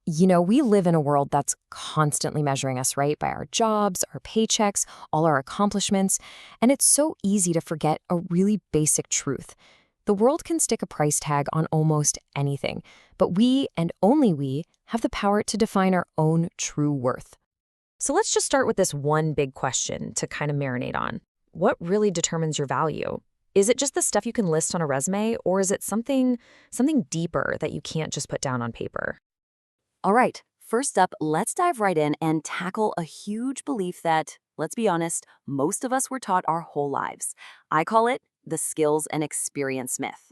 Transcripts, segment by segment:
We live in a world that's constantly measuring us, right? By our jobs, our paychecks, all our accomplishments. And it's so easy to forget a really basic truth. The world can stick a price tag on almost anything, but we, and only we, have the power to define our own true worth. So let's just start with this one big question to kind of marinate on. What really determines your value? Is it just the stuff you can list on a resume, or is it something deeper that you can't just put down on paper? All right, first up, let's dive right in and tackle a huge belief that, let's be honest, most of us were taught our whole lives. I call it the skills and experience myth.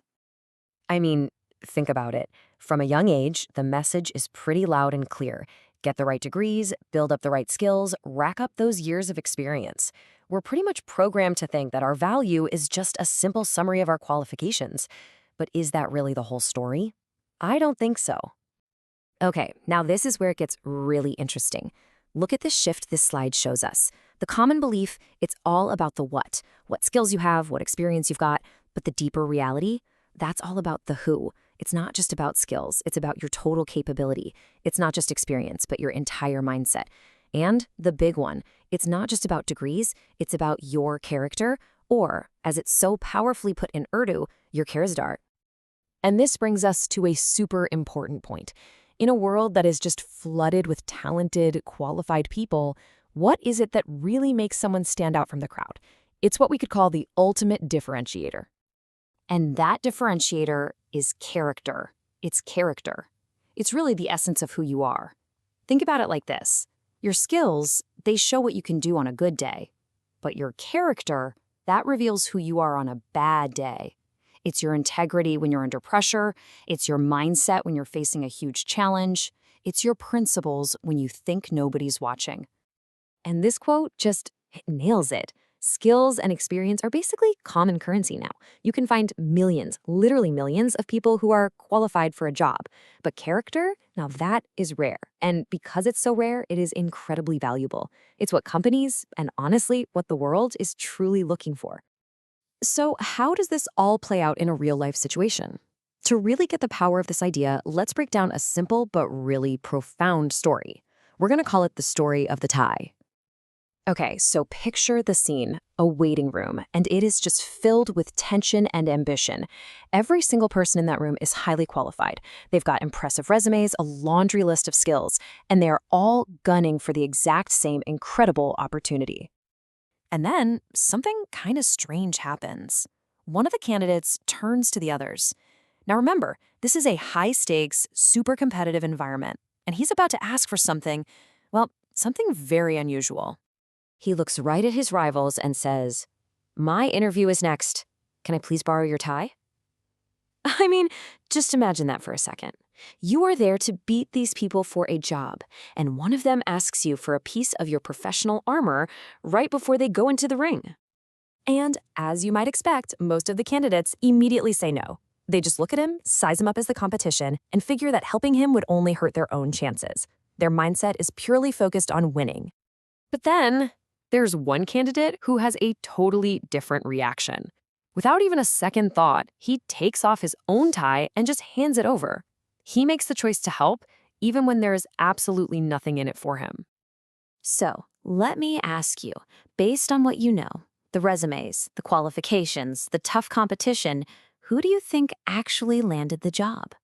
I mean, think about it. From a young age, the message is pretty loud and clear. Get the right degrees, build up the right skills, rack up those years of experience. We're pretty much programmed to think that our value is just a simple summary of our qualifications. But is that really the whole story? I don't think so. Okay, now this is where it gets really interesting. Look at the shift this slide shows us. The common belief, it's all about the what skills you have, what experience you've got, but the deeper reality, that's all about the who. It's not just about skills, it's about your total capability. It's not just experience, but your entire mindset. And the big one, it's not just about degrees, it's about your character, or, as it's so powerfully put in Urdu, your karisdar. And this brings us to a super important point. In a world that is just flooded with talented, qualified people, what is it that really makes someone stand out from the crowd? It's what we could call the ultimate differentiator. And that differentiator is character. It's character. It's really the essence of who you are. Think about it like this. Your skills, they show what you can do on a good day. But your character, that reveals who you are on a bad day. It's your integrity when you're under pressure. It's your mindset when you're facing a huge challenge. It's your principles when you think nobody's watching. And this quote just nails it. Skills and experience are basically common currency now. You can find millions, literally millions, of people who are qualified for a job. But character, now that is rare. And because it's so rare, it is incredibly valuable. It's what companies, and honestly, what the world is truly looking for. So how does this all play out in a real-life situation? To really get the power of this idea, let's break down a simple but really profound story. We're going to call it the story of the tie. Okay, so picture the scene, a waiting room, and it is just filled with tension and ambition. Every single person in that room is highly qualified. They've got impressive resumes, a laundry list of skills, and they are all gunning for the exact same incredible opportunity. And then something kind of strange happens. One of the candidates turns to the others. Now remember, this is a high-stakes, super competitive environment, and he's about to ask for something, well, something very unusual. He looks right at his rivals and says, "My interview is next. Can I please borrow your tie?" I mean, just imagine that for a second. You are there to beat these people for a job, and one of them asks you for a piece of your professional armor right before they go into the ring. And as you might expect, most of the candidates immediately say no. They just look at him, size him up as the competition, and figure that helping him would only hurt their own chances. Their mindset is purely focused on winning. But then, there's one candidate who has a totally different reaction. Without even a second thought, he takes off his own tie and just hands it over. He makes the choice to help, even when there is absolutely nothing in it for him. So, let me ask you, based on what you know, the resumes, the qualifications, the tough competition, who do you think actually landed the job?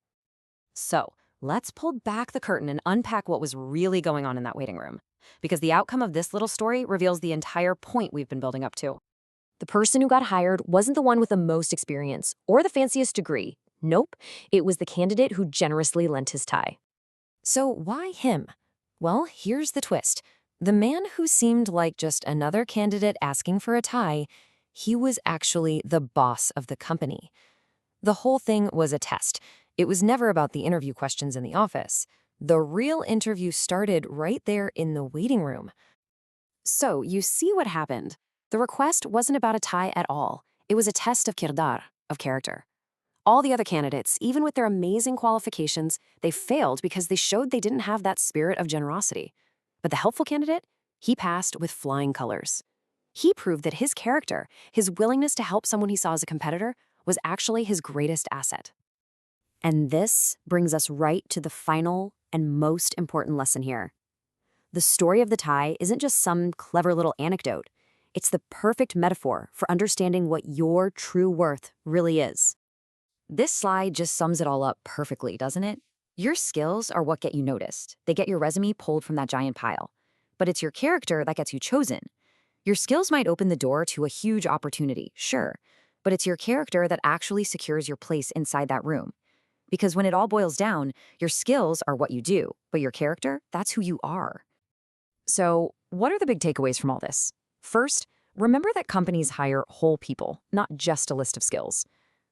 So, let's pull back the curtain and unpack what was really going on in that waiting room. Because the outcome of this little story reveals the entire point we've been building up to. The person who got hired wasn't the one with the most experience or the fanciest degree. Nope, it was the candidate who generously lent his tie. So why him? Well, here's the twist. The man who seemed like just another candidate asking for a tie, he was actually the boss of the company. The whole thing was a test. It was never about the interview questions in the office. The real interview started right there in the waiting room. So you see what happened. The request wasn't about a tie at all. It was a test of kirdar, of character. All the other candidates, even with their amazing qualifications, they failed because they showed they didn't have that spirit of generosity. But the helpful candidate, he passed with flying colors. He proved that his character, his willingness to help someone he saw as a competitor, was actually his greatest asset. And this brings us right to the final, And most important lesson here. The story of the tie isn't just some clever little anecdote. It's the perfect metaphor for understanding what your true worth really is. This slide just sums it all up perfectly, doesn't it? Your skills are what get you noticed. They get your resume pulled from that giant pile. But it's your character that gets you chosen. Your skills might open the door to a huge opportunity, sure, but it's your character that actually secures your place inside that room. Because when it all boils down, your skills are what you do, but your character, that's who you are. So, what are the big takeaways from all this? First, remember that companies hire whole people, not just a list of skills.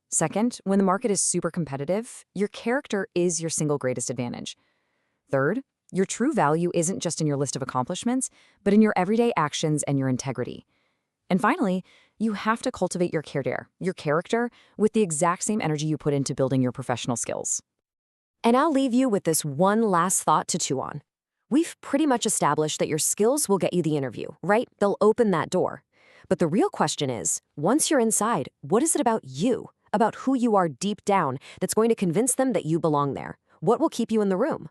Second, when the market is super competitive, your character is your single greatest advantage. Third, your true value isn't just in your list of accomplishments, but in your everyday actions and your integrity. And finally, you have to cultivate your character, with the exact same energy you put into building your professional skills. And I'll leave you with this one last thought to chew on. We've pretty much established that your skills will get you the interview, right? They'll open that door. But the real question is, once you're inside, what is it about you, about who you are deep down, that's going to convince them that you belong there? What will keep you in the room?